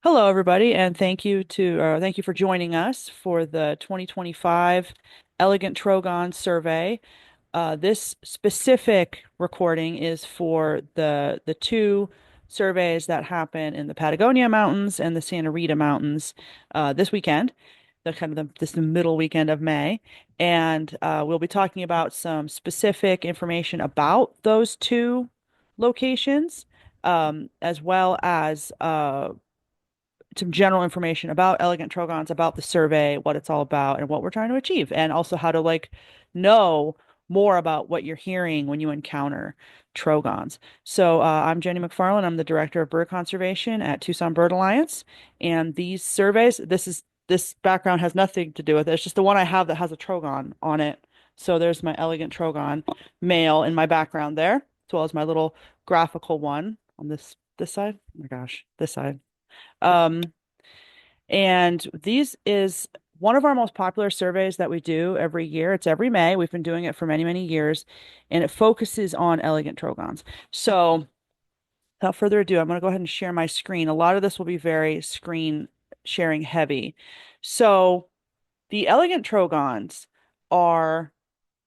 Hello, everybody, and thank you for joining us for the 2025 Elegant Trogon survey. This specific recording is for the two surveys that happen in the Patagonia Mountains and the Santa Rita Mountains this weekend, the middle weekend of May, and we'll be talking about some specific information about those two locations, as well as some general information about elegant trogons, about the survey, what it's all about, and what we're trying to achieve, and also how to know more about what you're hearing when you encounter trogons. So I'm Jenny McFarland. I'm the director of bird conservation at Tucson Bird Alliance, and these surveys, this background has nothing to do with it. It's just the one I have that has a trogon on it. So there's my elegant trogon male in my background there, as well as my little graphical one on this side. Oh my gosh, this side. Um, and these is one of our most popular surveys that we do every year. It's every May. We've been doing it for many, many years, and it focuses on elegant trogons. So, without further ado, I'm going to go ahead and share my screen. A lot of this will be very screen sharing heavy. So, the elegant trogons are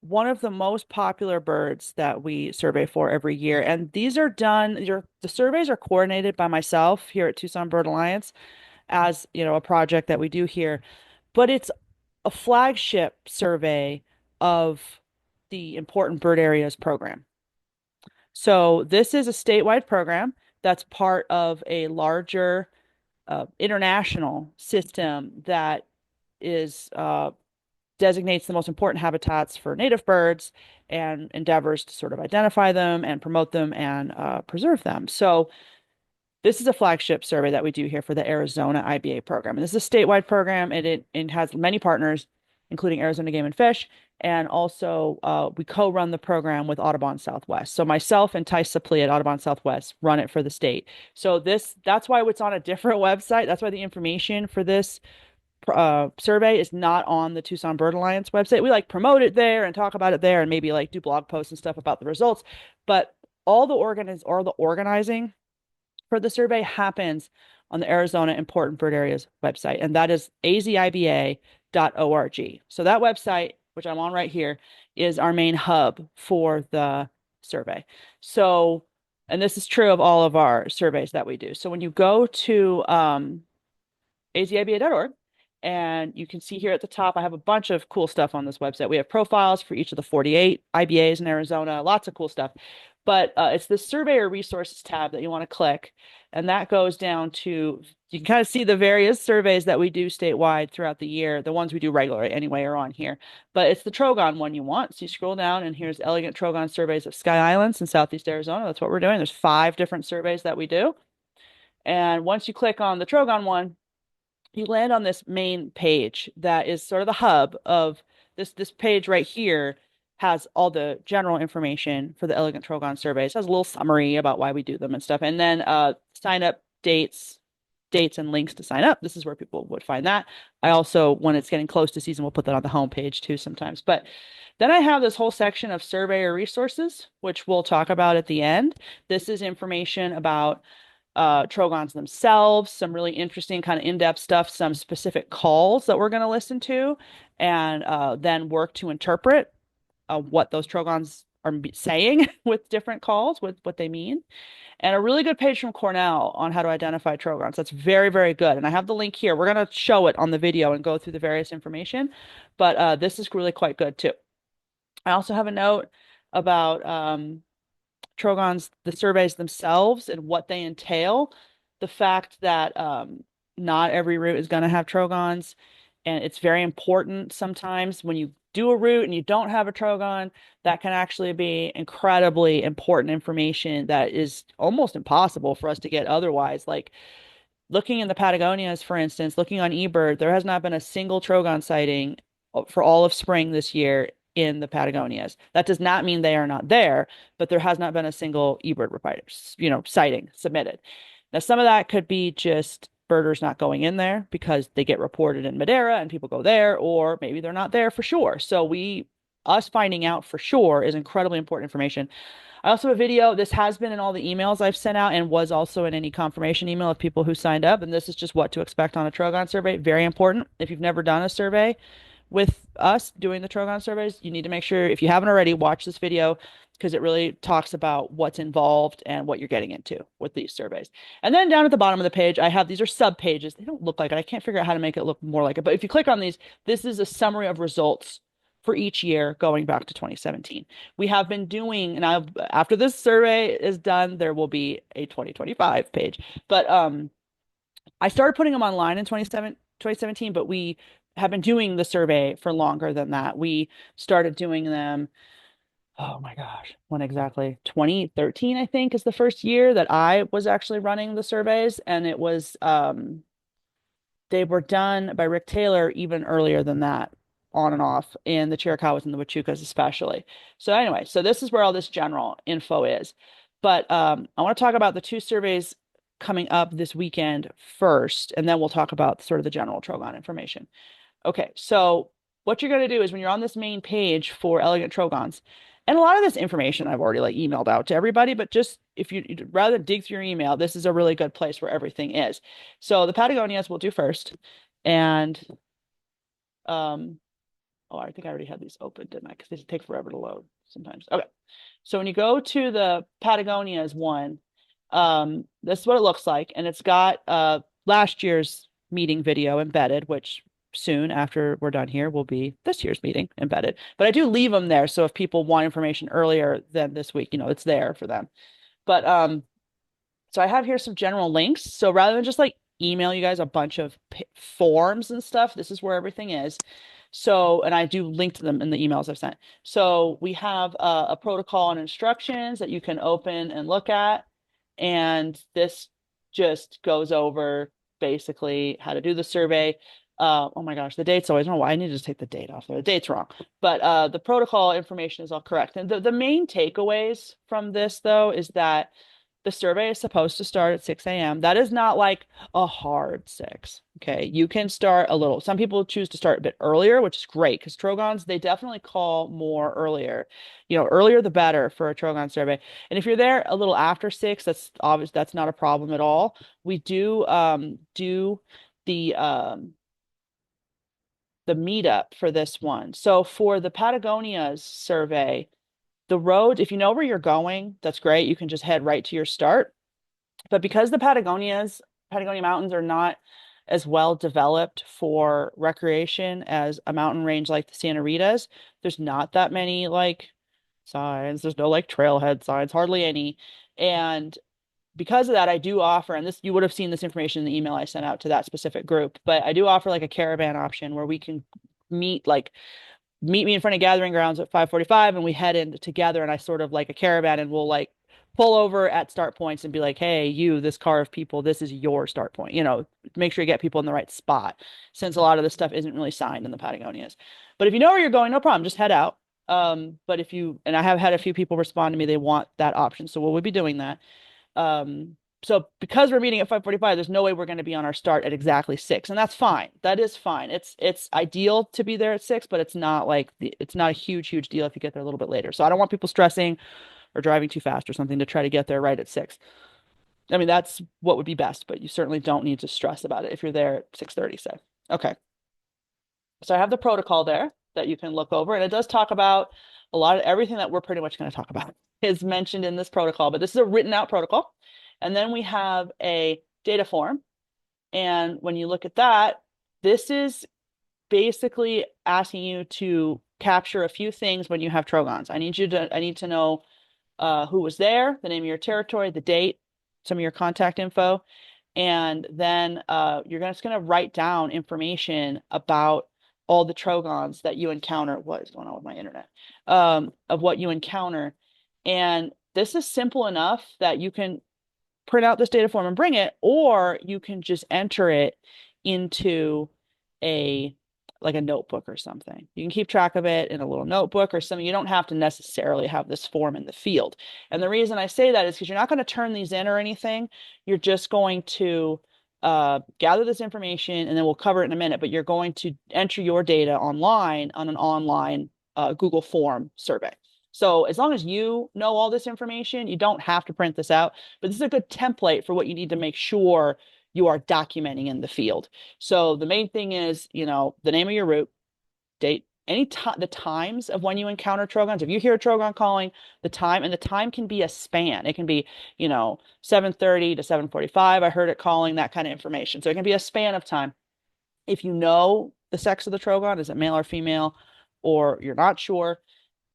one of the most popular birds that we survey for every year. And these are the surveys are coordinated by myself here at Tucson Bird Alliance as, a project that we do here, but it's a flagship survey of the Important Bird Areas program. So this is a statewide program that's part of a larger international system that is designates the most important habitats for native birds and endeavors to sort of identify them and promote them and preserve them. So this is a flagship survey that we do here for the Arizona IBA program. And this is a statewide program, and it has many partners, including Arizona Game and Fish. And also, we co-run the program with Audubon Southwest. So myself and Tice Sapli at Audubon Southwest run it for the state. So that's why it's on a different website. That's why the information for this survey is not on the Tucson Bird Alliance website. We promote it there and talk about it there and maybe do blog posts and stuff about the results. But all the organizing for the survey happens on the Arizona Important Bird Areas website, and that is aziba.org. So that website, which I'm on right here, is our main hub for the survey. So, and this is true of all of our surveys that we do. So when you go to aziba.org, and you can see here at the top, I have a bunch of cool stuff on this website. We have profiles for each of the 48 IBAs in Arizona, lots of cool stuff. But it's the surveyor resources tab that you want to click. And that goes down to, you can kind of see the various surveys that we do statewide throughout the year. The ones we do regularly anyway are on here. But it's the Trogon one you want. So you scroll down and here's elegant Trogon surveys of Sky Islands in Southeast Arizona. That's what we're doing. There's 5 different surveys that we do. And once you click on the Trogon one, you land on this main page that is sort of the hub of this page right here has all the general information for the Elegant Trogon surveys. It has a little summary about why we do them and stuff. And then sign up dates and links to sign up. This is where people would find that. I also, when it's getting close to season, we'll put that on the home page too sometimes. But then I have this whole section of surveyor resources, which we'll talk about at the end. This is information about Trogons themselves, some really interesting kind of in-depth stuff, some specific calls that we're going to listen to, and then work to interpret what those Trogons are saying with different calls, with what they mean. And a really good page from Cornell on how to identify Trogons. That's very, very good. And I have the link here. We're going to show it on the video and go through the various information, but this is really quite good too. I also have a note about Trogons, the surveys themselves and what they entail. The fact that not every route is going to have Trogons, and it's very important sometimes when you do a route and you don't have a Trogon, that can actually be incredibly important information that is almost impossible for us to get otherwise. Like looking in the Patagonias, for instance, looking on eBird, there has not been a single Trogon sighting for all of spring this year in the Patagonias. That does not mean they are not there, but there has not been a single eBird sighting submitted. Now, some of that could be just birders not going in there because they get reported in Madera and people go there, or maybe they're not there for sure. So we us finding out for sure is incredibly important information. I also have a video. This has been in all the emails I've sent out and was also in any confirmation email of people who signed up. And this is just what to expect on a Trogon survey. Very important. If you've never done a survey with us doing the Trogon surveys, you need to make sure, if you haven't already, watch this video because it really talks about what's involved and what you're getting into with these surveys. And then down at the bottom of the page, I have these are sub pages. They don't look like it. I can't figure out how to make it look more like it. But if you click on these, this is a summary of results for each year going back to 2017. We have been doing, and after this survey is done, there will be a 2025 page. But I started putting them online in 2017, but we have been doing the survey for longer than that. We started doing them, oh my gosh, when exactly? 2013, I think, is the first year that I was actually running the surveys. And it was they were done by Rick Taylor even earlier than that, on and off, in the Chiricahuas and the Huachucas especially. So anyway, so this is where all this general info is. But I want to talk about the two surveys coming up this weekend first, and then we'll talk about sort of the general Trogon information. Okay, so what you're going to do is when you're on this main page for Elegant Trogons, and a lot of this information I've already like emailed out to everybody, but just if you'd rather dig through your email, this is a really good place where everything is. So the Patagonias we'll do first. And oh, I think I already had these open, didn't I? Because they take forever to load sometimes. Okay. So when you go to the Patagonias one, this is what it looks like. And it's got last year's meeting video embedded, which soon after we're done here will be this year's meeting embedded. But I do leave them there. So if people want information earlier than this week, it's there for them. But so I have here some general links. So rather than just like email you guys a bunch of forms and stuff, this is where everything is. So, and I do link to them in the emails I've sent. So we have a protocol and instructions that you can open and look at. And this just goes over basically how to do the survey. Oh my gosh, the date's always wrong. I need to just take the date off there. The date's wrong. But the protocol information is all correct. And the main takeaways from this, though, is that the survey is supposed to start at 6 a.m. That is not like a hard 6. Okay. You can start a little. Some people choose to start a bit earlier, which is great because Trogons, they definitely call more earlier. Earlier the better for a Trogon survey. And if you're there a little after 6, that's obvious. That's not a problem at all. We do do the meetup for this one. So for the Patagonias survey, the road, if you know where you're going, that's great. You can just head right to your start. But because the Patagonia Mountains are not as well developed for recreation as a mountain range like the Santa Ritas, there's not that many like signs. There's no like trailhead signs, hardly any. And because of that, I do offer, and this you would have seen this information in the email I sent out to that specific group, but I do offer like a caravan option where we can meet me in front of gathering grounds at 5:45 and we head in together and I sort of like a caravan and we'll like pull over at start points and be like, hey, this car of people, this is your start point. Make sure you get people in the right spot since a lot of this stuff isn't really signed in the Patagonias. But if you know where you're going, no problem, just head out. But and I have had a few people respond to me, they want that option. So we'll be doing that. So because we're meeting at 5:45, there's no way we're going to be on our start at exactly 6, and that's fine. That is fine. It's ideal to be there at 6, but it's not a huge deal if you get there a little bit later. So I don't want people stressing or driving too fast or something to try to get there right at 6. I mean, that's what would be best, but you certainly don't need to stress about it if you're there at 6:30, say. Okay. So I have the protocol there that you can look over, and it does talk about a lot of everything that we're pretty much going to talk about is mentioned in this protocol, but this is a written out protocol. And then we have a data form. And when you look at that, this is basically asking you to capture a few things when you have Trogons. I need to know who was there, the name of your territory, the date, some of your contact info. And then you're just going to write down information about all the Trogons that you encounter. What is going on with my internet? Of what you encounter. And this is simple enough that you can print out this data form and bring it, or you can just enter it into a notebook or something. You can keep track of it in a little notebook or something. You don't have to necessarily have this form in the field. And the reason I say that is because you're not going to turn these in or anything. You're just going to gather this information, and then we'll cover it in a minute, but you're going to enter your data online on an online Google form survey. So as long as you know all this information, you don't have to print this out, but this is a good template for what you need to make sure you are documenting in the field. So the main thing is, the name of your route, date, any time, the times of when you encounter trogons. If you hear a trogon calling, the time, and the time can be a span. It can be, 7:30 to 7:45. I heard it calling, that kind of information. So it can be a span of time. If you know the sex of the trogon, is it male or female, or you're not sure,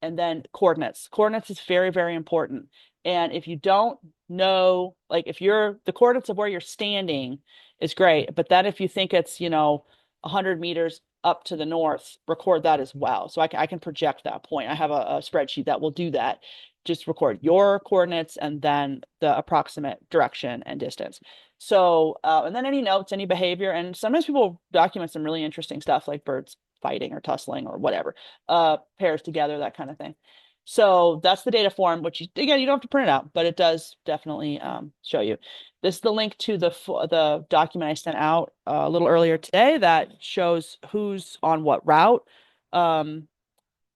and then coordinates. Coordinates is very, very important. And if you don't know, like if you're the coordinates of where you're standing is great, but then if you think it's, 100 meters up to the north, record that as well. So I can project that point. I have a spreadsheet that will do that. Just record your coordinates and then the approximate direction and distance. So, and then any notes, any behavior. And sometimes people document some really interesting stuff like birds fighting or tussling or whatever, pairs together, that kind of thing. So that's the data form, which again, you don't have to print it out, but it does definitely show you. This is the link to the document I sent out a little earlier today that shows who's on what route. I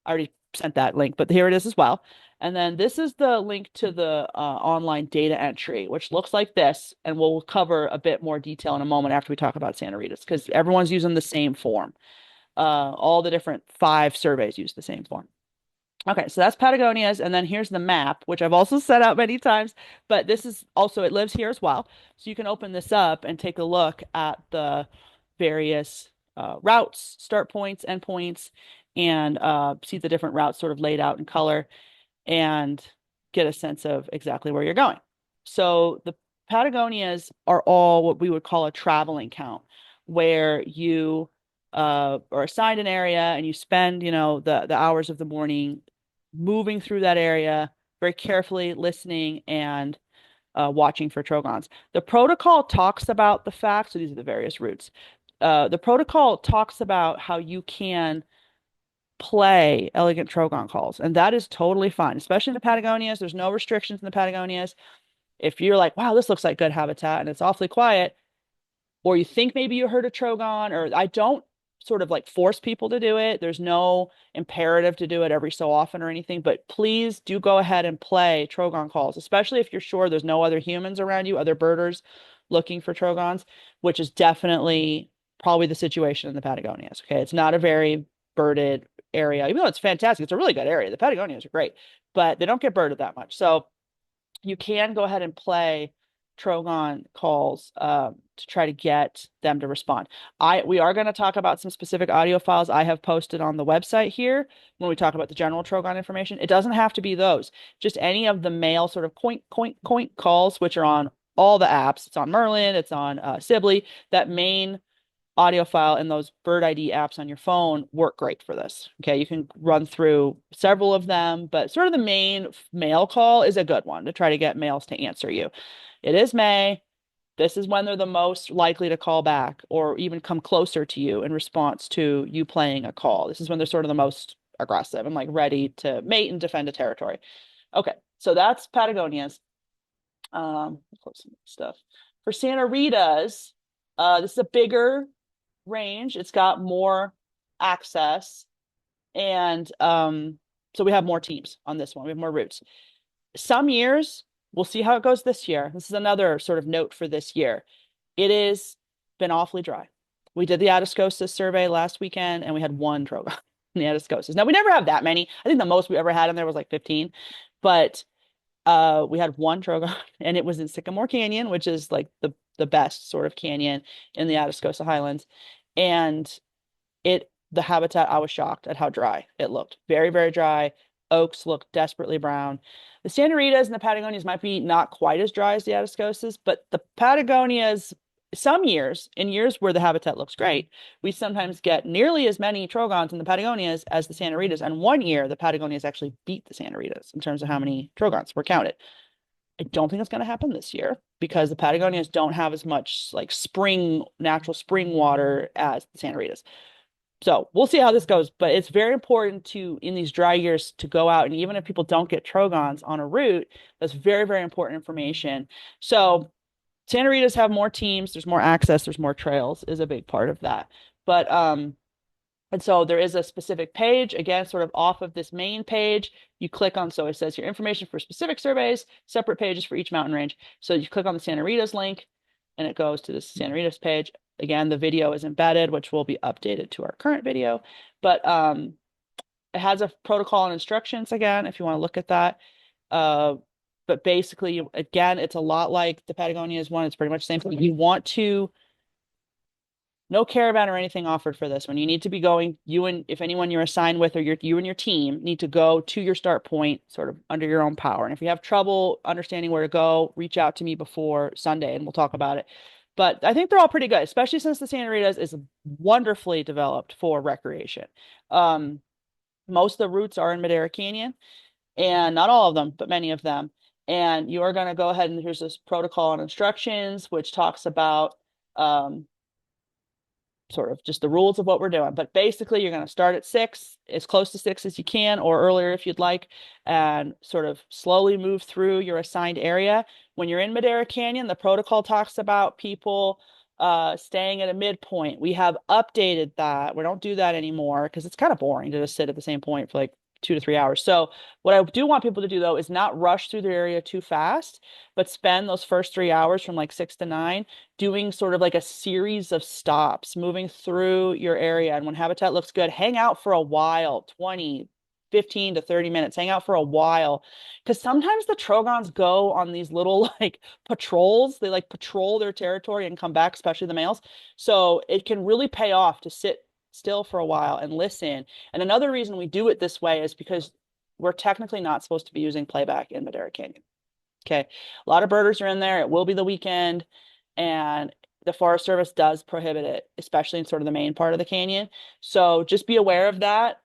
already sent that link, but here it is as well. And then this is the link to the online data entry, which looks like this, and we'll cover a bit more detail in a moment after we talk about Santa Ritas, because everyone's using the same form. All the different 5 surveys use the same form. Okay, so that's Patagonia's, and then here's the map, which I've also set out many times, but this is also, it lives here as well. So you can open this up and take a look at the various routes, start points, end points, and see the different routes sort of laid out in color and get a sense of exactly where you're going. So the Patagonias are all what we would call a traveling count, where you are assigned an area and you spend, the hours of the morning moving through that area very carefully, listening and watching for trogons. The protocol talks about the fact, so these are the various routes. The protocol talks about how you can play elegant trogon calls, and that is totally fine, especially in the Patagonias. There's no restrictions in the Patagonias. If you're like, wow, this looks like good habitat and it's awfully quiet, or you think maybe you heard a trogon, or I don't sort of like force people to do it. There's no imperative to do it every so often or anything, but please do go ahead and play trogon calls, especially if you're sure there's no other humans around you, other birders looking for trogons, which is definitely probably the situation in the Patagonias. Okay. It's not a very birded area, even though it's fantastic. It's a really good area. The Patagonias are great, but they don't get birded that much. So you can go ahead and play Trogon calls to try to get them to respond. We are going to talk about some specific audio files I have posted on the website here when we talk about the general Trogon information. It doesn't have to be those, just any of the male sort of coink, coink, coink calls, which are on all the apps. It's on Merlin, it's on Sibley. That main audio file and those Bird ID apps on your phone work great for this. Okay, you can run through several of them, but sort of the main male call is a good one to try to get males to answer you. It is May. This is when they're the most likely to call back or even come closer to you in response to you playing a call. This is when they're sort of the most aggressive and like ready to mate and defend a territory. Okay, so that's Patagonia's stuff. For Santa Rita's, this is a bigger range. It's got more access, and so we have more teams on this one. We have more routes. Some years, we'll see how it goes this year. This is another sort of note for this year. It has been awfully dry. We did the Atascosa survey last weekend, and we had 1 trogon in the Atascosas. Now, we never have that many. I think the most we ever had in there was like 15, but we had 1 trogon, and it was in Sycamore Canyon, which is like the best sort of canyon in the Atascosa Highlands. And the habitat, I was shocked at how dry it looked. Very, very dry. Oaks look desperately brown. The Santa Ritas and the Patagonias might be not quite as dry as the Atascosas, but the Patagonias, some years, in years where the habitat looks great, we sometimes get nearly as many trogons in the Patagonias as the Santa Ritas. And one year, the Patagonias actually beat the Santa Ritas in terms of how many trogons were counted. I don't think it's going to happen this year because the Patagonias don't have as much like natural spring water as the Santa Ritas. So we'll see how this goes, but it's very important in these dry years to go out, and even if people don't get trogons on a route, that's very, very important information. So Santa Ritas have more teams, there's more access, there's more trails is a big part of that. But And so there is a specific page, again, sort of off of this main page. You click on, so it says your information for specific surveys, separate pages for each mountain range. So you click on the Santa Rita's link and it goes to the Santa Rita's page. Again, the video is embedded, which will be updated to our current video. But it has a protocol and instructions again, if you want to look at that. Uh, but basically, again, it's a lot like the Patagonias one. It's pretty much the same thing. You want to no caravan or anything offered for this one. You need to be going, you and if anyone you're assigned with or you and your team need to go to your start point sort of under your own power. And if you have trouble understanding where to go, reach out to me before Sunday and we'll talk about it. But I think they're all pretty good, especially since the Santa Rita's is wonderfully developed for recreation. Um, Most of the routes are in Madera Canyon, and not all of them, but many of them. And you are going to go ahead and here's this protocol and instructions, which talks about sort of just the rules of what we're doing. But basically, you're going to start at 6, as close to 6 as you can, or earlier if you'd like, and sort of slowly move through your assigned area. When you're in Madera Canyon, the protocol talks about people staying at a midpoint. We have updated that. We don't do that anymore because it's kind of boring to just sit at the same point for like 2 to 3 hours. So what I do want people to do though is not rush through their area too fast, but spend those first 3 hours from like 6 to 9 doing sort of like a series of stops, moving through your area. And when habitat looks good, hang out for a while, 20, 15 to 30 minutes, hang out for a while. Because sometimes the Trogons go on these little like patrols. They like patrol their territory and come back, especially the males. So it can really pay off to sit still for a while and listen. And another reason we do it this way is because we're technically not supposed to be using playback in Madera Canyon. Okay. A lot of birders are in there. It will be the weekend. And the Forest Service does prohibit it, especially in sort of the main part of the canyon. So just be aware of that.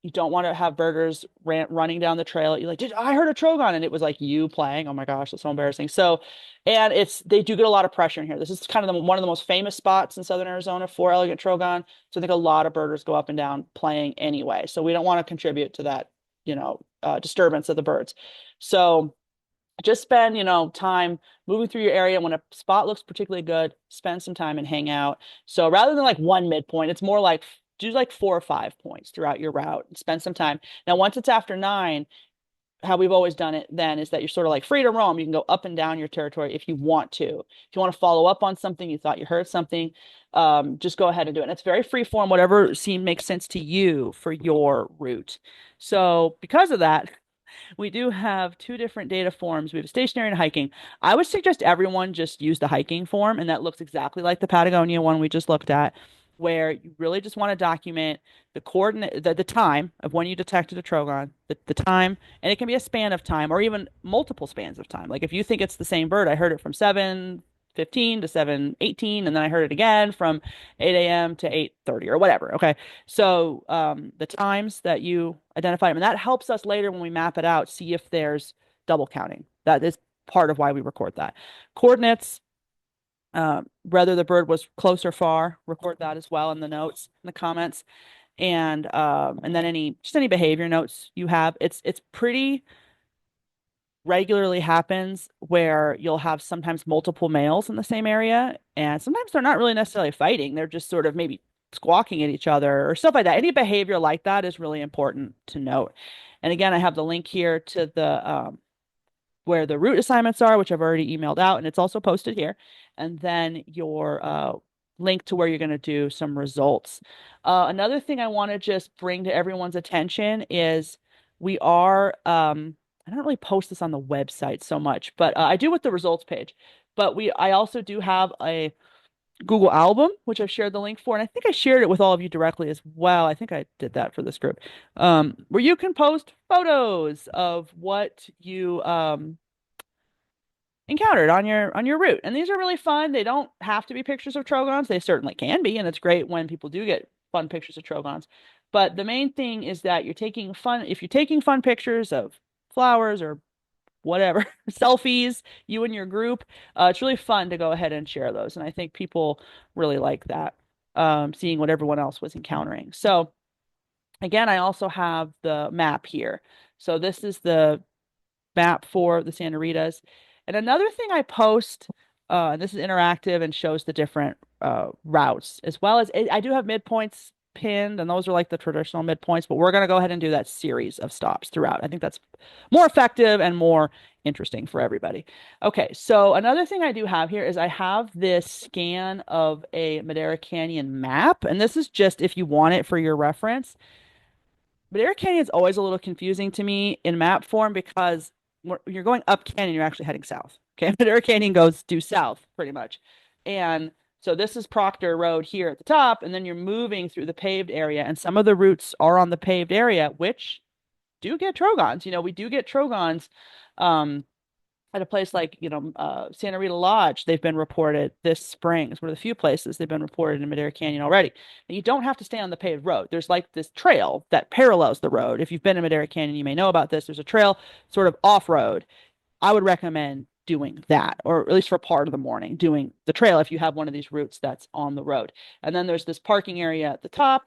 You don't want to have birders running down the trail. You're like, I heard a Trogon, and it was like you playing. Oh my gosh, that's so embarrassing. So, and they do get a lot of pressure in here. This is kind of one of the most famous spots in southern Arizona for elegant Trogon. So I think a lot of birders go up and down playing anyway. So we don't want to contribute to that, disturbance of the birds. So just spend, time moving through your area. When a spot looks particularly good, spend some time and hang out. So rather than like one midpoint, it's more like do like 4 or 5 points throughout your route and spend some time. Now, once it's after 9, how we've always done it then is that you're sort of like free to roam. You can go up and down your territory if you want to. If you want to follow up on something, you thought you heard something, just go ahead and do it. And it's very free form, whatever makes sense to you for your route. So because of that, we do have 2 different data forms. We have stationary and hiking. I would suggest everyone just use the hiking form, and that looks exactly like the Patagonia one we just looked at, where you really just want to document the coordinate, the time of when you detected a Trogon, the time, and it can be a span of time or even multiple spans of time. Like if you think it's the same bird, I heard it from 7:15 to 7:18, and then I heard it again from 8 a.m. to 8:30 or whatever. Okay. So the times that you identify them, and that helps us later when we map it out, see if there's double counting. That is part of why we record that. Coordinates, whether the bird was close or far, record that as well in the notes, in the comments, and then any behavior notes you have. It's pretty regularly happens where you'll have sometimes multiple males in the same area, and sometimes they're not really necessarily fighting. They're just sort of maybe squawking at each other or stuff like that. Any behavior like that is really important to note. And again, I have the link here to the where the route assignments are, which I've already emailed out, and it's also posted here. And then your link to where you're going to do some results. Another thing I want to just bring to everyone's attention is we are I don't really post this on the website so much, but I do with the results page. But I also do have a Google album, which I've shared the link for, and I think I shared it with all of you directly as well. I think I did that for this group, where you can post photos of what you encountered on your route, and these are really fun. They don't have to be pictures of Trogons; they certainly can be, and it's great when people do get fun pictures of Trogons. But the main thing is that you're taking fun. If you're taking fun pictures of flowers or whatever, selfies, you and your group. It's really fun to go ahead and share those. And I think people really like that, seeing what everyone else was encountering. So again, I also have the map here. So this is the map for the Santa Ritas. And another thing I post, and this is interactive and shows the different routes, as well as I do have midpoints pinned, and those are like the traditional midpoints, but we're going to go ahead and do that series of stops throughout. I think that's more effective and more interesting for everybody. Okay, so another thing I do have here is I have this scan of a Madera Canyon map, and this is just if you want it for your reference. Madera Canyon is always a little confusing to me in map form because when you're going up canyon, you're actually heading south. Okay, Madera Canyon goes due south pretty much. And so this is Proctor Road here at the top, and then you're moving through the paved area, and some of the routes are on the paved area, which do get Trogons. We do get Trogons. Um, at a place like, Santa Rita Lodge, they've been reported this spring. It's one of the few places they've been reported in Madera Canyon already. And you don't have to stay on the paved road. There's like this trail that parallels the road. If you've been in Madera Canyon, you may know about this. There's a trail sort of off road. I would recommend doing that, or at least for part of the morning, doing the trail if you have one of these routes that's on the road. And then there's this parking area at the top,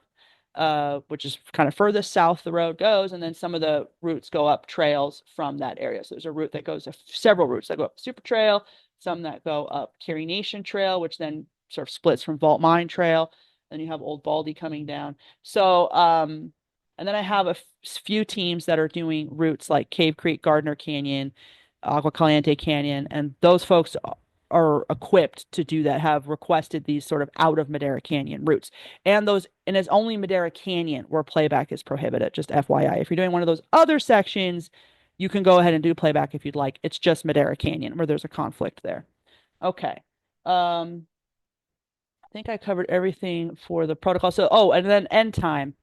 which is kind of furthest south the road goes, and then some of the routes go up trails from that area. So there's a route that goes, several routes that go up Super Trail, some that go up Carrie Nation Trail, which then sort of splits from Vault Mine Trail. Then you have Old Baldy coming down. So, and then I have a few teams that are doing routes like Cave Creek, Gardner Canyon, Agua Caliente Canyon, and those folks are equipped to do that, have requested these sort of out of Madera Canyon routes. And it's only Madera Canyon where playback is prohibited, just FYI. If you're doing one of those other sections, you can go ahead and do playback if you'd like. It's just Madera Canyon where there's a conflict there. Okay. I think I covered everything for the protocol. So, oh, and then end time.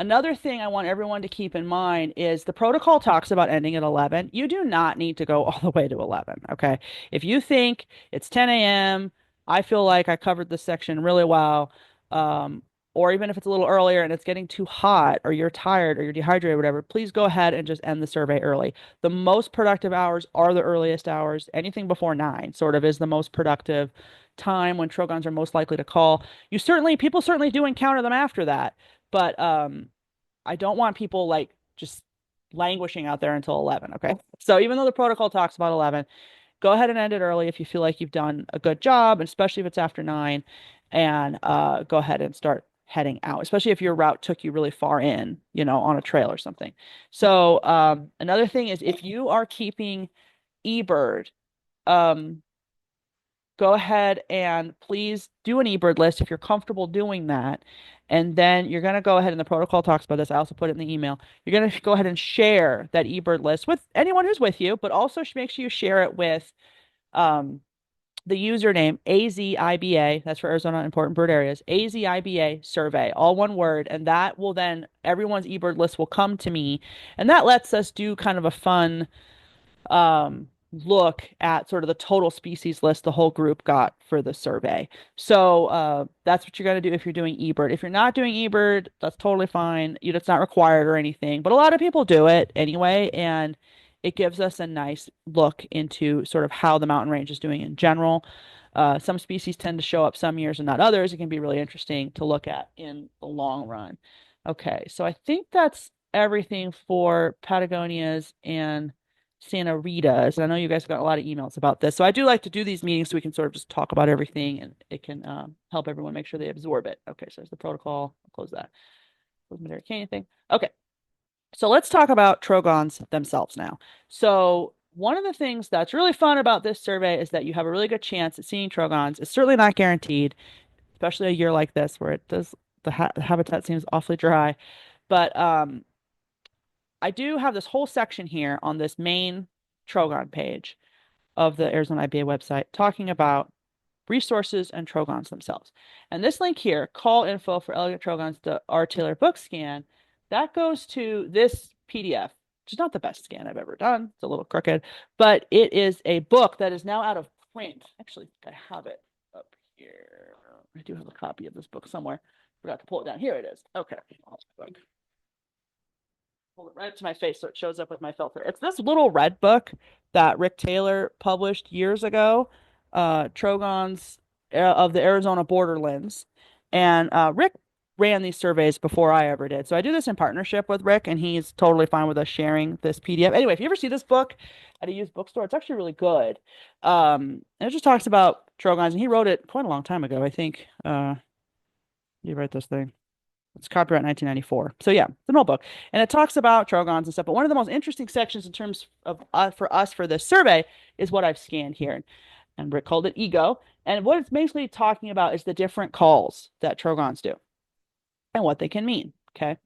Another thing I want everyone to keep in mind is the protocol talks about ending at 11. You do not need to go all the way to 11, okay? If you think it's 10 a.m., I feel like I covered this section really well, or even if it's a little earlier and it's getting too hot or you're tired or you're dehydrated or whatever, please go ahead and just end the survey early. The most productive hours are the earliest hours. Anything before 9 sort of is the most productive time when Trogons are most likely to call. People certainly do encounter them after that. But I don't want people like just languishing out there until 11. Okay. So even though the protocol talks about 11, go ahead and end it early if you feel like you've done a good job, especially if it's after 9, and go ahead and start heading out, especially if your route took you really far in, on a trail or something. So another thing is if you are keeping eBird, um, go ahead and please do an eBird list if you're comfortable doing that. And then you're going to go ahead, and the protocol talks about this. I also put it in the email. You're going to go ahead and share that eBird list with anyone who's with you, but also make sure you share it with um, the username AZIBA. That's for Arizona Important Bird Areas. AZIBA survey, all one word. And that will then, everyone's eBird list will come to me. And that lets us do kind of a fun look at sort of the total species list the whole group got for the survey. So that's what you're going to do if you're doing eBird. If you're not doing eBird, that's totally fine. It's not required or anything, but a lot of people do it anyway, and it gives us a nice look into sort of how the mountain range is doing in general. Some species tend to show up some years and not others. It can be really interesting to look at in the long run. Okay, so I think that's everything for Patagonias and Santa Rita's. And I know you guys got a lot of emails about this. So I do like to do these meetings so we can sort of just talk about everything and it can help everyone make sure they absorb it. Okay, so there's the protocol. I'll close that. Close Madera Canyon thing. Okay, so let's talk about Trogons themselves now. So one of the things that's really fun about this survey is that you have a really good chance at seeing Trogons. It's certainly not guaranteed, especially a year like this where it does the habitat seems awfully dry. But I do have this whole section here on this main Trogon page of the Arizona IBA website talking about resources and Trogons themselves. And this link here, call info for elegant Trogons, the R. Taylor book scan, that goes to this PDF, which is not the best scan I've ever done. It's a little crooked, but it is a book that is now out of print. Actually, I have it up here. I do have a copy of this book somewhere. Forgot to pull it down. Here it is. Okay. Hold it right up to my face so it shows up with my filter. It's this little red book that Rick Taylor published years ago, Trogons of the Arizona Borderlands. And Rick ran these surveys before I ever did. So I do this in partnership with Rick, and he's totally fine with us sharing this PDF. Anyway, if you ever see this book at a used bookstore, it's actually really good. And it just talks about Trogons, and he wrote it quite a long time ago, I think. You write this thing. It's copyright 1994. So yeah, it's an old book, and it talks about trogons and stuff. But one of the most interesting sections in terms of for us for this survey is what I've scanned here, and Rick called it ego. And what it's basically talking about is the different calls that trogons do and what they can mean. Okay.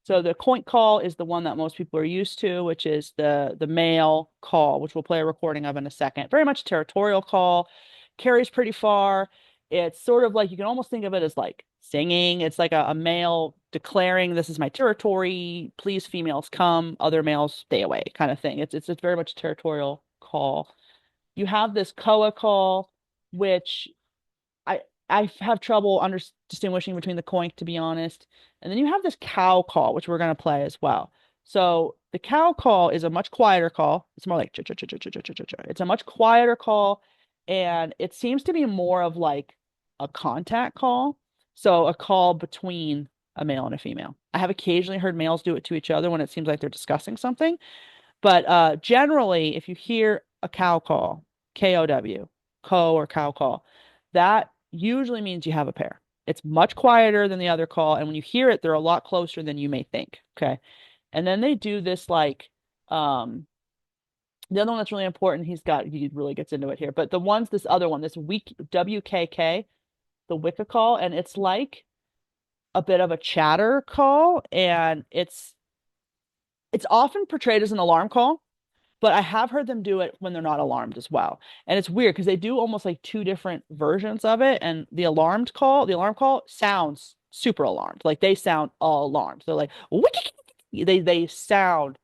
So the coink call is the one that most people are used to, which is the male call, which we'll play a recording of in a second. Very much territorial call, carries pretty far. It's sort of like you can almost think of it as like singing. It's like a male declaring, "This is my territory. Please, females come. Other males stay away," kind of thing. It's very much a territorial call. You have this koa call, which I I have trouble distinguishing between the coink, to be honest. And then you have this cow call, which we're going to play as well. So the cow call is a much quieter call. It's more like cha cha cha cha cha cha cha cha cha. It's a much quieter call, and it seems to be more of like a contact call. So a call between a male and a female. I have occasionally heard males do it to each other when it seems like they're discussing something. But generally, if you hear a cow call, KOW, co or cow call, that usually means you have a pair. It's much quieter than the other call, and when you hear it, they're a lot closer than you may think. Okay. And then they do this like the other one that's really important, he really gets into it here. But the one's this other one, this weak WKK, the Wicca call, and it's like a bit of a chatter call, and it's often portrayed as an alarm call, but I have heard them do it when they're not alarmed as well. And it's weird because they do almost like two different versions of it. And the alarm call sounds super alarmed. Like they sound all alarmed. They're like, they sound,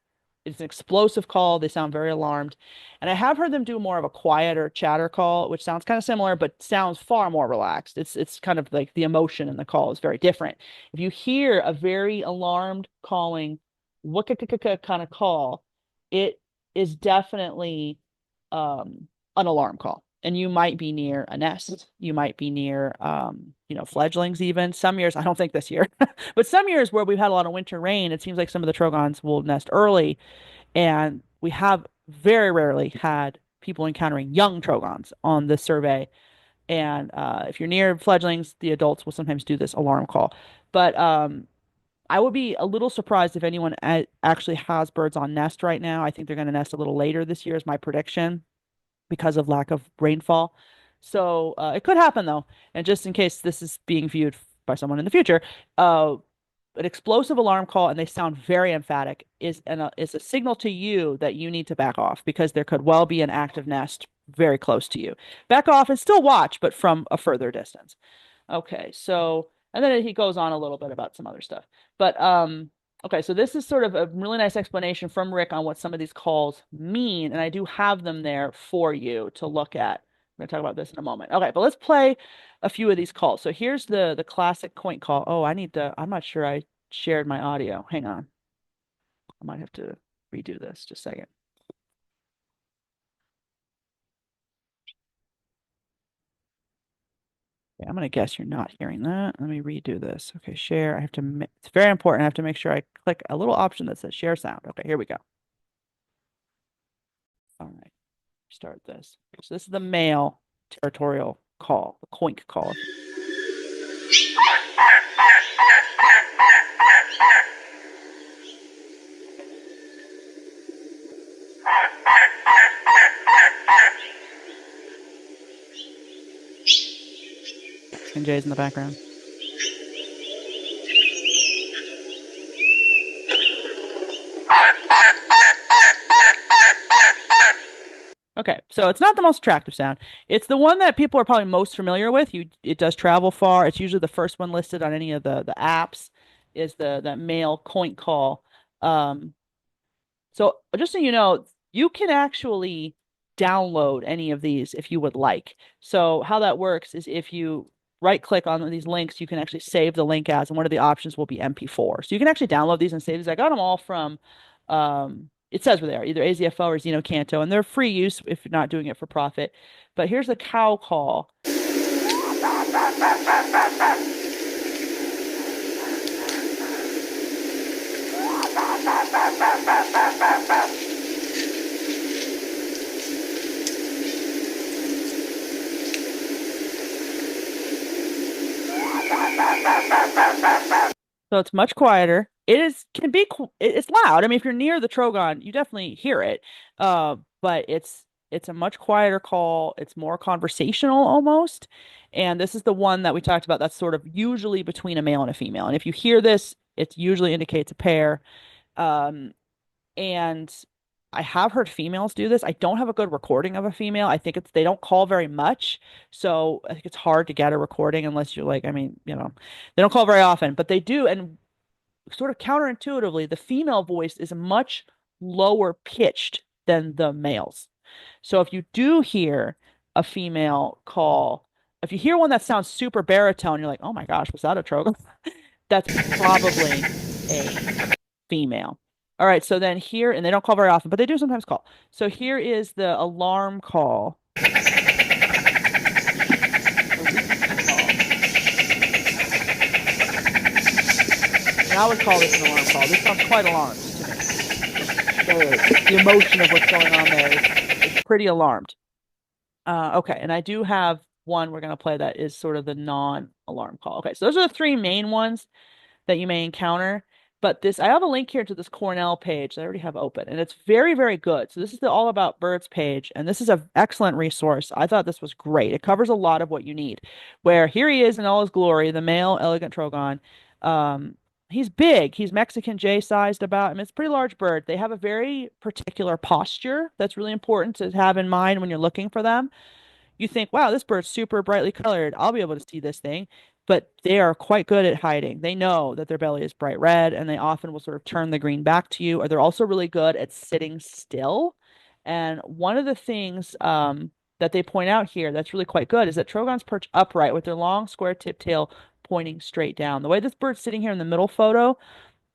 it's an explosive call. They sound very alarmed. And I have heard them do more of a quieter chatter call, which sounds kind of similar, but sounds far more relaxed. It's kind of like the emotion in the call is very different. If you hear a very alarmed calling, kind of call, it is definitely an alarm call. And you might be near a nest. You might be near, fledglings even. Some years, I don't think this year, but some years where we've had a lot of winter rain, it seems like some of the trogons will nest early. And we have very rarely had people encountering young trogons on this survey. And if you're near fledglings, the adults will sometimes do this alarm call. But I would be a little surprised if anyone actually has birds on nest right now. I think they're going to nest a little later this year, is my prediction, because of lack of rainfall. So it could happen though. And just in case this is being viewed by someone in the future, uh, an explosive alarm call, and they sound very emphatic, is a signal to you that you need to back off because there could well be an active nest very close to you. Back off and still watch, but from a further distance. Okay, so and then he goes on a little bit about some other stuff. But okay, so this is sort of a really nice explanation from Rick on what some of these calls mean, and I do have them there for you to look at. We're gonna talk about this in a moment. Okay, but let's play a few of these calls. So here's the classic coink call. Oh, I'm not sure I shared my audio. Hang on. I might have to redo this. Just a second. Okay, I'm gonna guess you're not hearing that. Let me redo this. Okay, share. It's very important. I have to make sure I click a little option that says share sound. Okay, here we go. All right, start this. So this is the male territorial call, the coink call. And Jay's in the background. Okay, so it's not the most attractive sound. It's the one that people are probably most familiar with. It does travel far. It's usually the first one listed on any of the apps is that male coink call. Um, so just so you know, you can actually download any of these if you would like. So how that works is if you right click on these links, you can actually save the link as, and one of the options will be MP4. So you can actually download these and save these. I got them all from it says where they are, either AZFO or Xenocanto, and they're free use if you're not doing it for profit. But here's the cow call. So it's much quieter. It is can be it's loud. I mean, if you're near the Trogon, you definitely hear it. But it's a much quieter call. It's more conversational almost. And this is the one that we talked about that's sort of usually between a male and a female. And if you hear this, it usually indicates a pair. Um, and I have heard females do this. I don't have a good recording of a female. I think it's they don't call very much. So I think it's hard to get a recording unless you're like, I mean, they don't call very often, but they do. And sort of counterintuitively, the female voice is much lower pitched than the males. So if you do hear a female call, if you hear one that sounds super baritone, you're like, oh my gosh, was that a trogon? That's probably a female. All right, so then here, and they don't call very often, but they do sometimes call. So here is the alarm call, the Ritas call. And I would call this an alarm call. This sounds quite alarmed to me. The emotion of what's going on there is pretty alarmed. Okay, and I do have one we're going to play that is sort of the non-alarm call. Okay, so those are the three main ones that you may encounter. But this, I have a link here to this Cornell page that I already have open, and it's very, very good. So this is the All About Birds page, and this is an excellent resource. I thought this was great. It covers a lot of what you need. Where here he is in all his glory, the male elegant trogon. He's big. He's Mexican J-sized about. I mean, it's a pretty large bird. They have a very particular posture that's really important to have in mind when you're looking for them. You think, wow, this bird's super brightly colored. I'll be able to see this thing. But they are quite good at hiding. They know that their belly is bright red, and they often will sort of turn the green back to you. Or they're also really good at sitting still. And one of the things that they point out here that's really quite good is that trogons perch upright with their long square tip tail pointing straight down. The way this bird's sitting here in the middle photo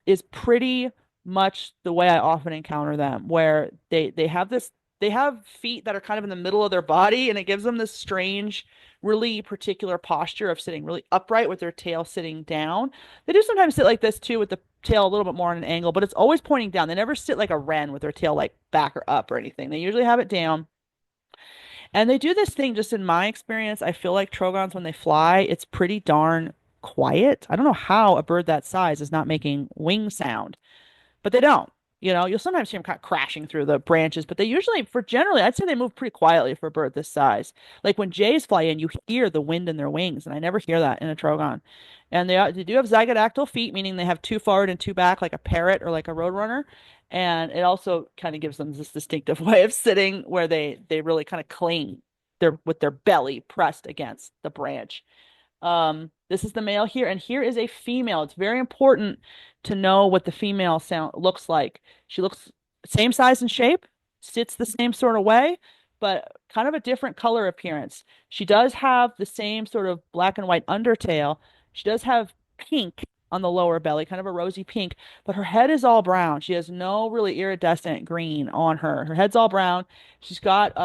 is pretty much the way I often encounter them, where they have feet that are kind of in the middle of their body, and it gives them this strange, really particular posture of sitting really upright with their tail sitting down. They do sometimes sit like this too, with the tail a little bit more on an angle, but it's always pointing down. They never sit like a wren with their tail like back or up or anything. They usually have it down. And they do this thing, just in my experience, I feel like trogons, when they fly, it's pretty darn quiet. I don't know how a bird that size is not making wing sound, but they don't. You'll sometimes see them kind of crashing through the branches, but they usually, for generally, I'd say they move pretty quietly for a bird this size. Like when jays fly in, you hear the wind in their wings, and I never hear that in a trogon. And they do have zygodactyl feet, meaning they have two forward and two back, like a parrot or like a roadrunner. And it also kind of gives them this distinctive way of sitting, where they really kind of cling with their belly pressed against the branch. This is the male here, and here is a female. It's very important to know what the female sound looks like. She looks same size and shape, sits the same sort of way, but kind of a different color appearance. She does have the same sort of black and white undertail. She does have pink on the lower belly, kind of a rosy pink, but her head is all brown. She has no really iridescent green on her. Her head's all brown. She's got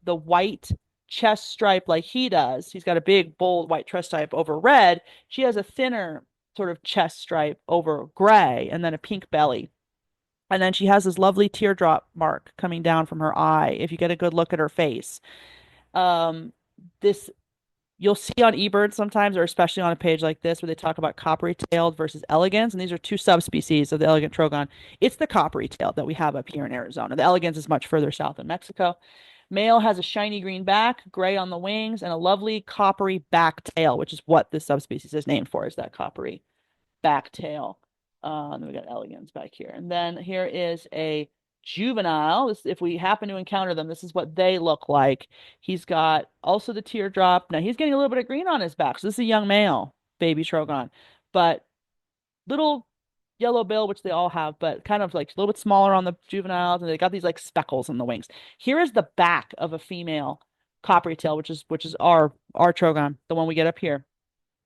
the white chest stripe like he does. He's got a big, bold white chest stripe over red. She has a thinner sort of chest stripe over gray, and then a pink belly. And then she has this lovely teardrop mark coming down from her eye, if you get a good look at her face. This you'll see on eBird sometimes, or especially on a page like this, where they talk about coppery-tailed versus elegans, and these are two subspecies of the elegant trogon. It's the coppery-tailed that we have up here in Arizona. The elegans is much further south in Mexico. Male has a shiny green back, gray on the wings, and a lovely coppery back tail, which is what this subspecies is named for, is that coppery back tail. Then we got elegans back here. And then here is a juvenile. If we happen to encounter them, this is what they look like. He's got also the teardrop. Now he's getting a little bit of green on his back. So this is a young male, baby trogon. But little yellow bill, which they all have, but kind of like a little bit smaller on the juveniles, and they got these like speckles in the wings. Here is the back of a female coppery tail, which is our trogon, the one we get up here.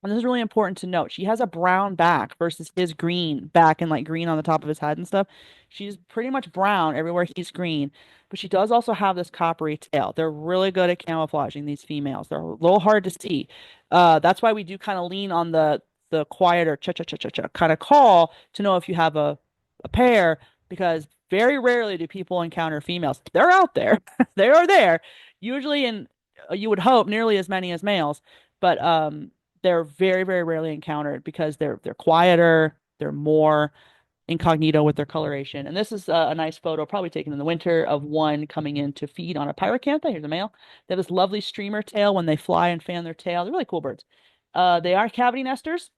And this is really important to note. She has a brown back versus his green back, and like green on the top of his head and stuff. She's pretty much brown everywhere he's green, but she does also have this coppery tail. They're really good at camouflaging these females. They're a little hard to see. That's why we do kind of lean on the quieter cha cha cha cha cha kind of call to know if you have a pair, because very rarely do people encounter females. They're out there. They are there. Usually in you would hope nearly as many as males, but they're very, very rarely encountered because they're quieter. They're more incognito with their coloration. And this is a nice photo, probably taken in the winter, of one coming in to feed on a pyracantha. Here's a male. They have this lovely streamer tail when they fly and fan their tail. They're really cool birds. They are cavity nesters.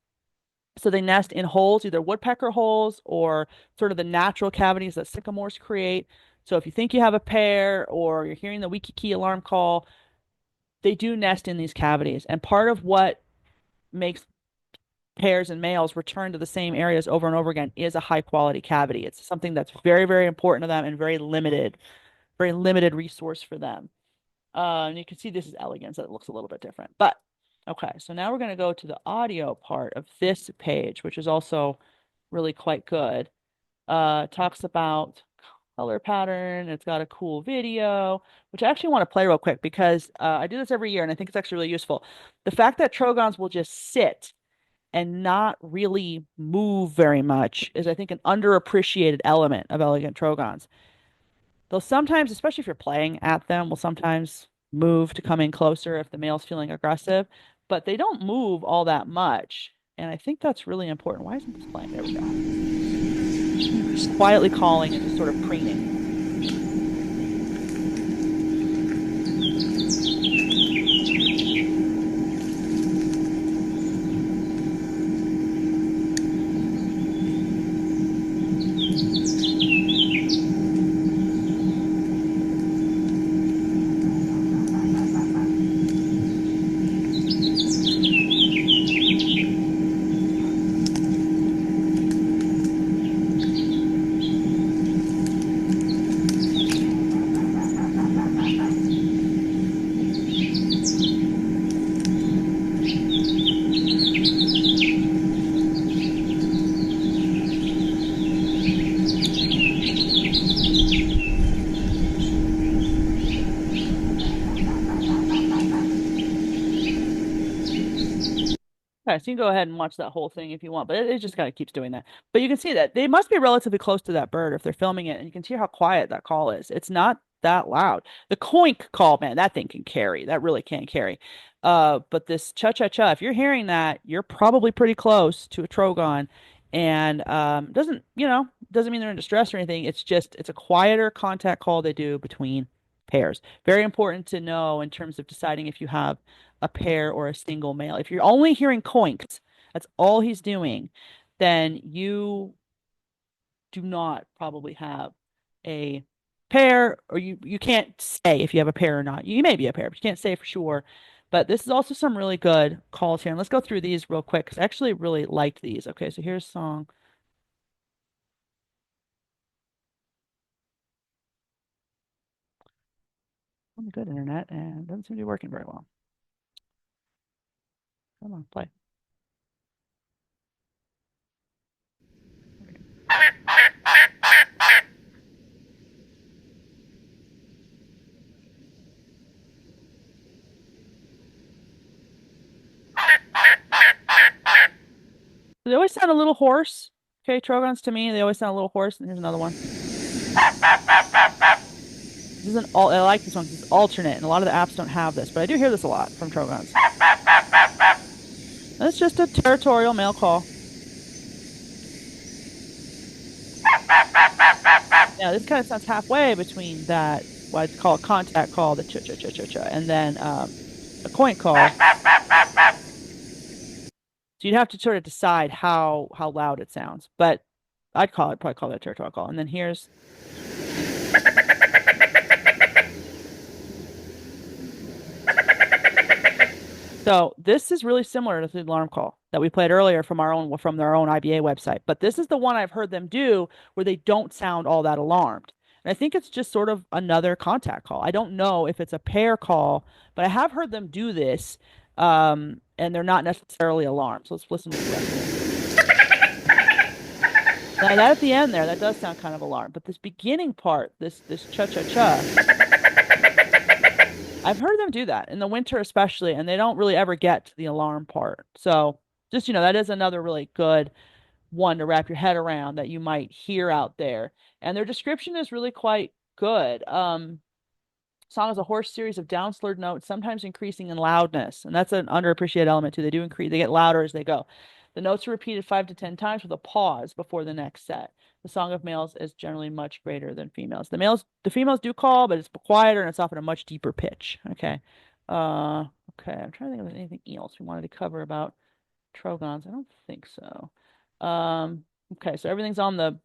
So they nest in holes, either woodpecker holes or sort of the natural cavities that sycamores create. So if you think you have a pair or you're hearing the wee-kee alarm call, they do nest in these cavities. And part of what makes pairs and males return to the same areas over and over again is a high quality cavity. It's something that's very, very important to them and very limited resource for them. And you can see this is elegance, that it looks a little bit different. But okay, so now we're going to go to the audio part of this page, which is also really quite good. Talks about color pattern. It's got a cool video, which I actually want to play real quick because I do this every year and I think it's actually really useful. The fact that trogons will just sit and not really move very much is, I think, an underappreciated element of elegant trogons. They'll sometimes, especially if you're playing at them, will sometimes move to come in closer if the male's feeling aggressive, but they don't move all that much. And I think that's really important. Why isn't this playing? There we go. Just quietly calling and just sort of preening. Okay, so you can go ahead and watch that whole thing if you want, but it just kind of keeps doing that. But you can see that they must be relatively close to that bird if they're filming it, and you can hear how quiet that call is. It's not that loud. The coink call, man, that thing can carry. That really can carry. But this cha-cha-cha, if you're hearing that, you're probably pretty close to a trogon, and doesn't mean they're in distress or anything. It's a quieter contact call they do between pairs. Very important to know in terms of deciding if you have a pair or a single male. If you're only hearing coinks, that's all he's doing, then you do not probably have a pair, or you can't say if you have a pair or not. You may be a pair, but you can't say for sure. But this is also some really good calls here. And let's go through these real quick because I actually really liked these. Okay, so here's a song. On the good internet and doesn't seem to be working very well. Come on, play. They always sound a little hoarse. Okay, Trogons to me, they always sound a little hoarse. And here's another one. This isn't all. I like this one because it's alternate, and a lot of the apps don't have this, but I do hear this a lot from Trogons. And it's just a territorial male call. Yeah, this kind of sounds halfway between that, what I'd call a contact call, the cha-cha-cha-cha-cha, and then a coin call. So you'd have to sort of decide how loud it sounds. But probably call it a territorial call. And then here's so this is really similar to the alarm call that we played earlier from their own IBA website. But this is the one I've heard them do where they don't sound all that alarmed. And I think it's just sort of another contact call. I don't know if it's a pair call, but I have heard them do this, and they're not necessarily alarmed. So let's listen to the rest of it. Now that at the end there, that does sound kind of alarmed. But this beginning part, this cha-cha-cha, I've heard them do that in the winter especially, and they don't really ever get to the alarm part. So just, that is another really good one to wrap your head around that you might hear out there. And their description is really quite good. Song is a hoarse series of down-slurred notes, sometimes increasing in loudness. And that's an underappreciated element too. They get louder as they go. The notes are repeated 5 to 10 times with a pause before the next set. The song of males is generally much greater than females. The females do call, but it's quieter and it's often a much deeper pitch. Okay. Uh, okay. I'm trying to think of anything else we wanted to cover about Trogons. I don't think so. Okay, so everything's on the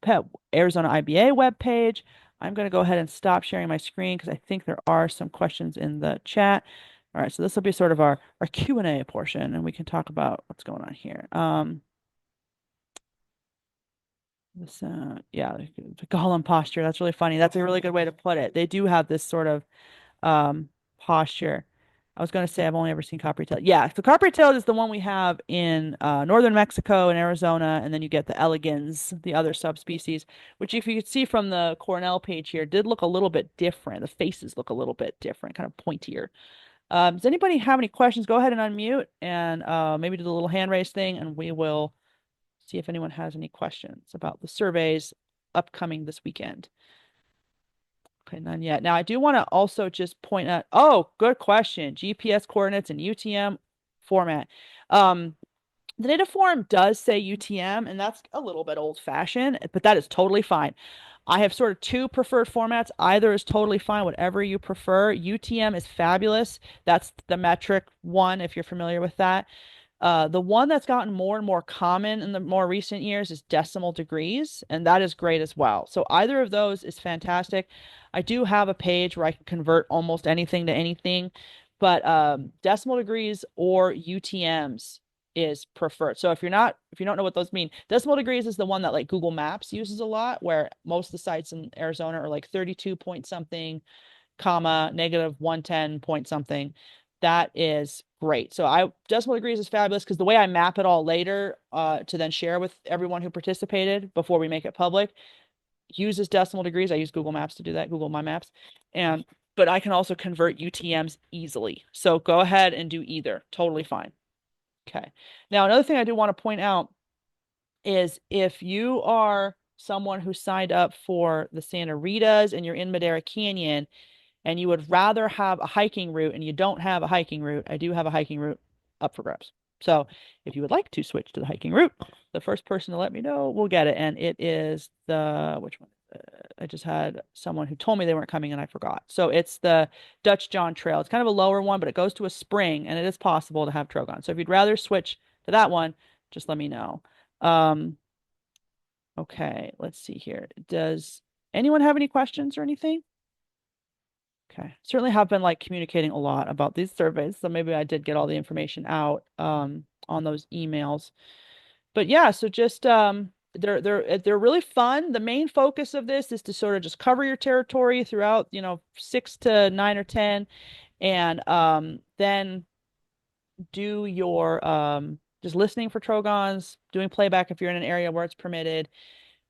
Arizona IBA webpage. I'm going to go ahead and stop sharing my screen because I think there are some questions in the chat. All right, so this will be sort of our Q&A portion, and we can talk about what's going on here. Yeah, the golem posture. That's really funny. That's a really good way to put it. They do have this sort of posture. I was going to say I've only ever seen coppery-tailed. Yeah, so coppery-tailed is the one we have in northern Mexico and Arizona, and then you get the elegans, the other subspecies, which if you could see from the Cornell page here, did look a little bit different. The faces look a little bit different, kind of pointier. Does anybody have any questions? Go ahead and unmute and maybe do the little hand raise thing, and we will see if anyone has any questions about the surveys upcoming this weekend. Okay, none yet. Now, I do want to also just point out, oh, good question. GPS coordinates and UTM format. The data form does say UTM, and that's a little bit old-fashioned, but that is totally fine. I have sort of two preferred formats. Either is totally fine, whatever you prefer. UTM is fabulous. That's the metric one, if you're familiar with that. The one that's gotten more and more common in the more recent years is decimal degrees, and that is great as well. So either of those is fantastic. I do have a page where I can convert almost anything to anything, but decimal degrees or UTMs is preferred. So if you don't know what those mean, decimal degrees is the one that like Google Maps uses a lot, where most of the sites in Arizona are like 32 point something, comma, -110 point something. That is great. So decimal degrees is fabulous because the way I map it all later to then share with everyone who participated before we make it public uses decimal degrees. I use Google Maps to do that, Google My Maps. But I can also convert UTMs easily. So go ahead and do either. Totally fine. Okay. Now, another thing I do want to point out is if you are someone who signed up for the Santa Ritas and you're in Madera Canyon, and you would rather have a hiking route and you don't have a hiking route, I do have a hiking route up for grabs. So if you would like to switch to the hiking route, the first person to let me know will get it. And it is which one? I just had someone who told me they weren't coming and I forgot. So it's the Dutch John Trail. It's kind of a lower one, but it goes to a spring and it is possible to have Trogon. So if you'd rather switch to that one, just let me know. Okay, let's see here. Does anyone have any questions or anything? Okay. Certainly have been like communicating a lot about these surveys, so maybe I did get all the information out on those emails. But yeah, so just they're really fun. The main focus of this is to sort of just cover your territory throughout, 6 to 9 or 10, and then do your just listening for trogons, doing playback if you're in an area where it's permitted,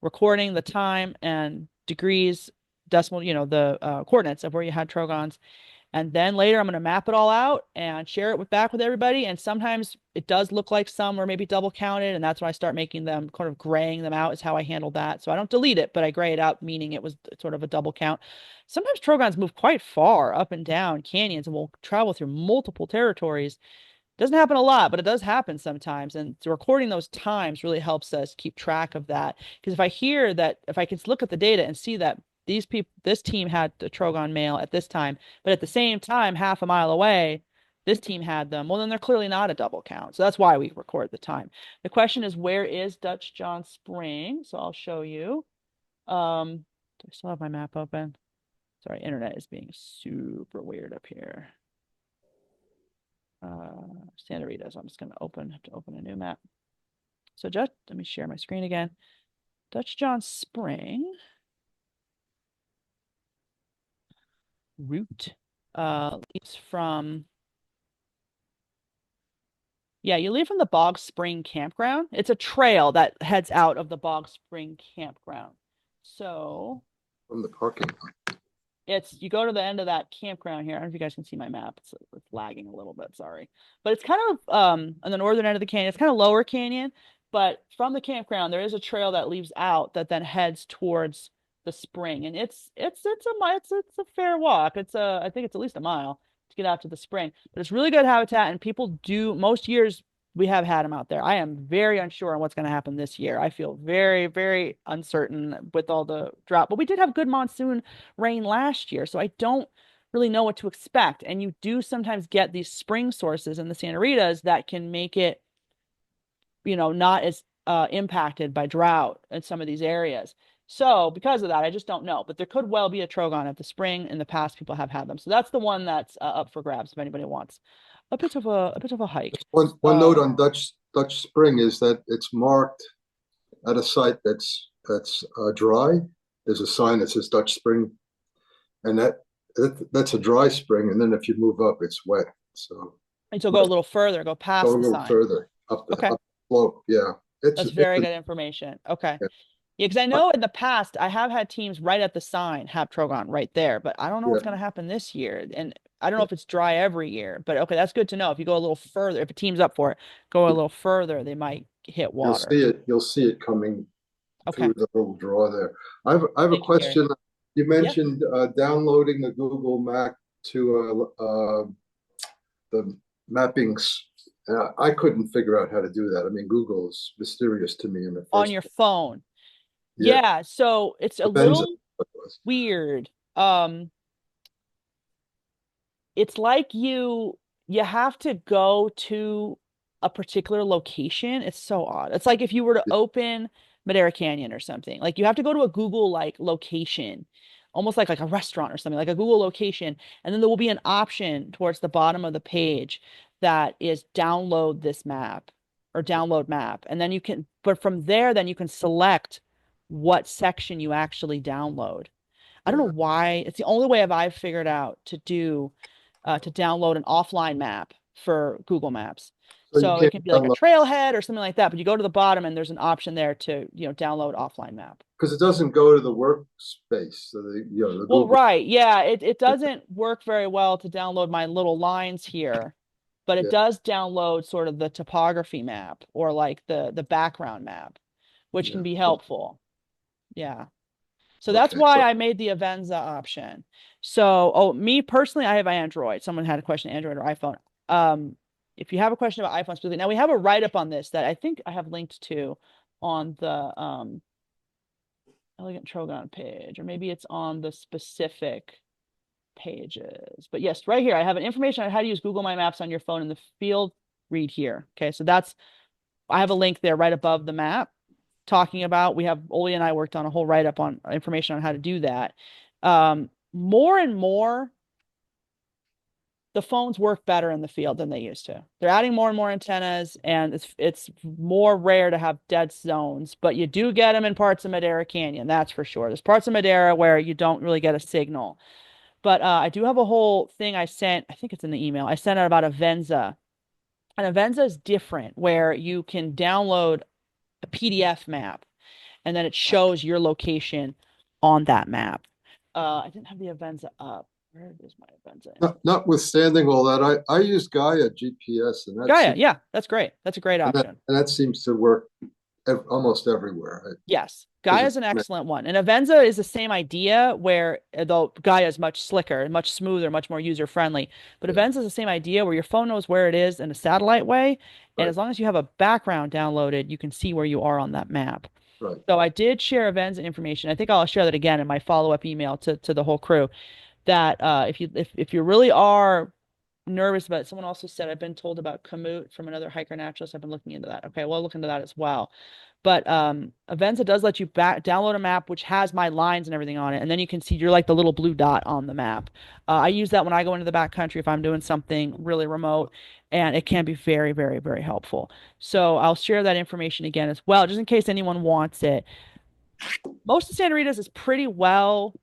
recording the time and degrees, decimal, the coordinates of where you had trogons. And then later I'm going to map it all out and share it back with everybody. And sometimes it does look like some were maybe double counted. And that's when I start making them kind of graying them out is how I handled that. So I don't delete it, but I gray it out, meaning it was sort of a double count. Sometimes trogons move quite far up and down canyons and will travel through multiple territories. Doesn't happen a lot, but it does happen sometimes. And so recording those times really helps us keep track of that. Because if I can look at the data and see that this team had the Trogon male at this time, but at the same time, half a mile away, this team had them, well, then they're clearly not a double count. So that's why we record the time. The question is, where is Dutch John Spring? So I'll show you. Do I still have my map open? Sorry, internet is being super weird up here. Santa Rita. So I'm just going to open a new map. So just let me share my screen again. Dutch John Spring route leaves from you leave from the Bog Spring campground. It's a trail that heads out of the Bog Spring campground. So from the parking lot. You go to the end of that campground here. I don't know if you guys can see my map. It's lagging a little bit, sorry. But it's kind of on the northern end of the canyon. It's kind of lower canyon, but from the campground there is a trail that leaves out that then heads towards the spring. And it's a fair walk. I think it's at least a mile to get out to the spring. But it's really good habitat and most years we have had them out there. I am very unsure on what's going to happen this year. I feel very, very uncertain with all the drought. But we did have good monsoon rain last year, so I don't really know what to expect. And you do sometimes get these spring sources in the Santa Ritas that can make it, not as impacted by drought in some of these areas. So because of that, I just don't know. But there could well be a Trogon at the spring. In the past, people have had them. So that's the one that's up for grabs if anybody wants a bit of a hike. One note Um, on Dutch Spring is that it's marked at a site that's dry. There's a sign that says Dutch Spring, and that's a dry spring. And then if you move up, it's wet. So and so go a little further, go go past a the little sign. further Okay, up the slope. Yeah, that's it's very good information. Okay. yeah, Yeah, because I know in the past I have had teams right at the sign have Trogon right there, but I don't know yeah, what's going to happen this year. And I don't know yeah. if it's dry every year, but okay, that's good to know. If you go a little further, if a team's up for it, go a little further, they might hit You'll water. see it. You'll see it coming Okay. through the little draw there. I have a Thank you, Gary. question. You Yeah. mentioned downloading the Google Map to the mappings. I couldn't figure out how to do that. I mean, Google is mysterious to me in the On first your place. phone. Yeah, Yeah, so it's a Benza. little weird. It's like you have to go to a particular location. It's so odd. It's like if you were to open Madera Canyon or something. Like you have to go to a Google like location, almost like a restaurant or something, like a Google location, and then there will be an option towards the bottom of the page that is download this map or download map. And then but from there, then you can select what section you actually download. I don't know Yeah. why. It's the only way I've figured out to download an offline map for Google Maps. So you So it can't can be like a download trailhead or something like that, but you go to the bottom and there's an option there to, download offline map. because it doesn't go to the workspace. So the Well, Google. right. Yeah, it doesn't work very well to download my little lines here, but it Yeah. does download sort of the topography map or like the background map, which Yeah. can be helpful. Yeah. So that's Okay. why So I made the Avenza option. So, oh, me personally, I have Android. Someone had a question, Android or iPhone. Um, if you have a question about iPhone specifically, now we have a write-up on this that I think I have linked to on the Elegant Trogon page, or maybe it's on the specific pages. But yes, right here, I have an information on how to use Google My Maps on your phone in the field. Read here. Okay, so I have a link there right above the map talking about. We have Oli and I worked on a whole write up on information on how to do that. More and more, the phones work better in the field than they used to. They're adding more and more antennas, and it's more rare to have dead zones, but you do get them in parts of Madera Canyon, that's for sure. There's parts of Madera where you don't really get a signal. But I do have a whole thing I sent, I think it's in the email. I sent out about Avenza. And Avenza is different, where you can download a PDF map and then it shows your location on that map. I didn't have the Avenza up. Where is my Avenza info? notwithstanding all that, I use Gaia GPS, and Gaia, yeah, that's great. That's a great option. that seems to work almost everywhere. Yes, Because Gaia is an excellent one. And Avenza is the same idea where, though Gaia is much slicker, much smoother, much more user friendly. But yeah, Avenza is the same idea where your phone knows where it is in a satellite way. And right, as long as you have a background downloaded, you can see where you are on that map. right. So I did share Avenza information. I think I'll share that again in my follow-up email to the whole crew. That if you really are nervous about it, someone also said I've been told about Komoot from another hiker naturalist. I've been looking into that. Okay, well, I'll look into that as well. But Avenza does let you download a map which has my lines and everything on it, and then you can see you're like the little blue dot on the map. I use that when I go into the backcountry if I'm doing something really remote, and it can be very, very, very helpful. So I'll share that information again as well, just in case anyone wants it. Most of Santa Rita's is pretty well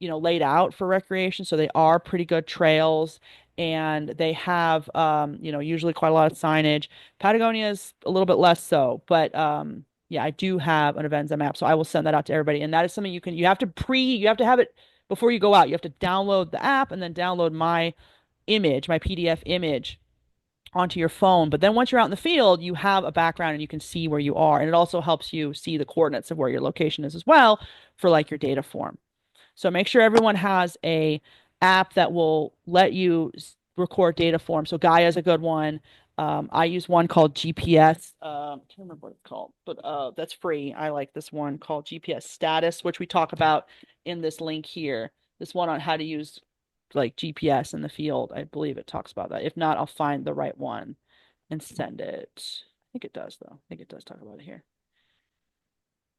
laid out for recreation. So they are pretty good trails and they have, usually quite a lot of signage. Patagonia's a little bit less so, but yeah, I do have an Avenza map. So I will send that out to everybody. And that is something you have to have it before you go out. You have to download the app and then download my PDF image onto your phone. But then once you're out in the field, you have a background and you can see where you are. And it also helps you see the coordinates of where your location is as well for like your data form. So make sure everyone has a app that will let you record data form. So Gaia is a good one. I use one called GPS. I can't remember what it's called, but that's free. I like this one called GPS Status, which we talk about in this link here. This one on how to use like GPS in the field. I believe it talks about that. If not, I'll find the right one and send it. I think it does, though. I think it does talk about it here.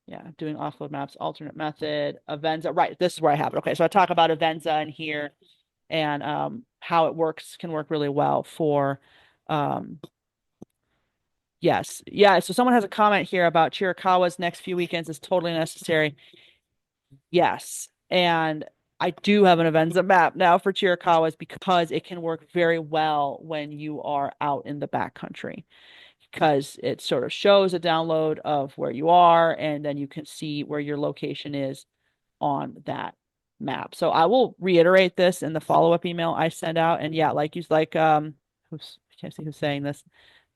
Yeah, doing offload maps, alternate method, Avenza. Right, this is where I have it. Okay, so I talk about Avenza in here and how it works can work really well for um, yes. Yeah. So someone has a comment here about Chiricahwa's next few weekends is totally necessary. Yes. And I do have an Avenza map now for Chiricahwa's because it can work very well when you are out in the backcountry because it sort of shows a download of where you are and then you can see where your location is on that map. So I will reiterate this in the follow-up email I send out. And yeah, who's I can't see who's saying this.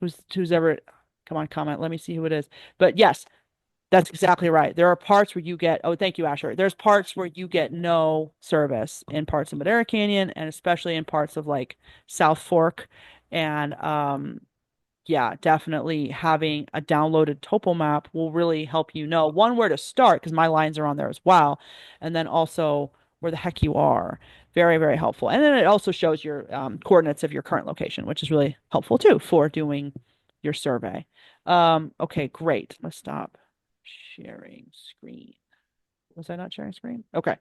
Who's ever come on, comment. Let me see who it is. But yes, that's exactly right. There are parts where you get, oh, thank you, Asher. There's parts where you get no service in parts of Madera Canyon and especially in parts of like South Fork. And yeah, definitely having a downloaded topo map will really help you know one where to start because my lines are on there as well, and then also where the heck you are. Very, very helpful. And then it also shows your coordinates of your current location, which is really helpful too for doing your survey. Okay, great. Let's stop sharing screen. Was I not sharing screen? Okay.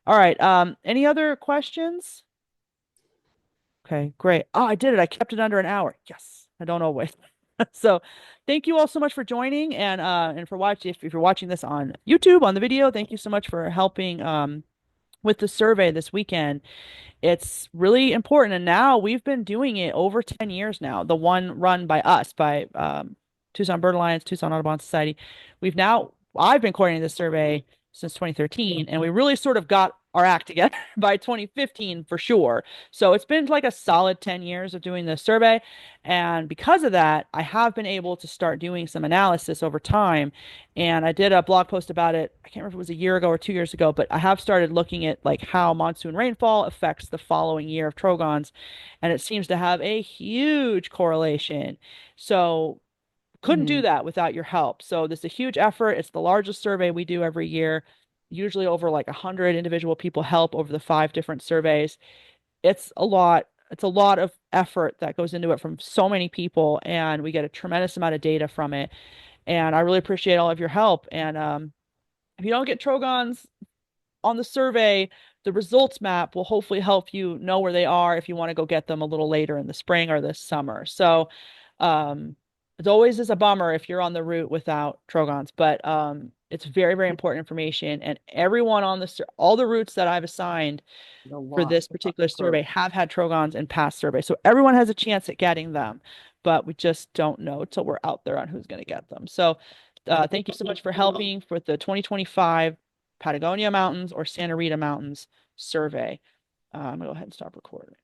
All right. Any other questions? Okay, great. Oh, I did it. I kept it under an hour. Yes. I don't always. So thank you all so much for joining and for watching. If you're watching this on YouTube on the video, thank you so much for helping with the survey this weekend. It's really important. And now we've been doing it over 10 years now. The one run by us, by Tucson Bird Alliance, Tucson Audubon Society. I've been coordinating this survey since 2013, and we really sort of got our act together by 2015 for sure. So it's been like a solid 10 years of doing this survey. And because of that, I have been able to start doing some analysis over time. And I did a blog post about it. I can't remember if it was a year ago or 2 years ago, but I have started looking at like how monsoon rainfall affects the following year of trogons. And it seems to have a huge correlation. So couldn't do Mhm. that without your help. So this is a huge effort. It's the largest survey we do every year. Usually over like 100 individual people help over the 5 different surveys. It's a lot. It's a lot of effort that goes into it from so many people, and we get a tremendous amount of data from it. And I really appreciate all of your help. And if you don't get trogons on the survey, the results map will hopefully help you know where they are if you want to go get them a little later in the spring or this summer. So um, it always is a bummer if you're on the route without trogons, but it's very, very important information. And everyone on all the routes that I've assigned A for lot. this particular survey have had trogons in past surveys. So everyone has a chance at getting them, but we just don't know till we're out there on who's going to get them. So thank you so much for helping with the 2025 Patagonia Mountains or Santa Rita Mountains survey. I'm gonna go ahead and stop recording.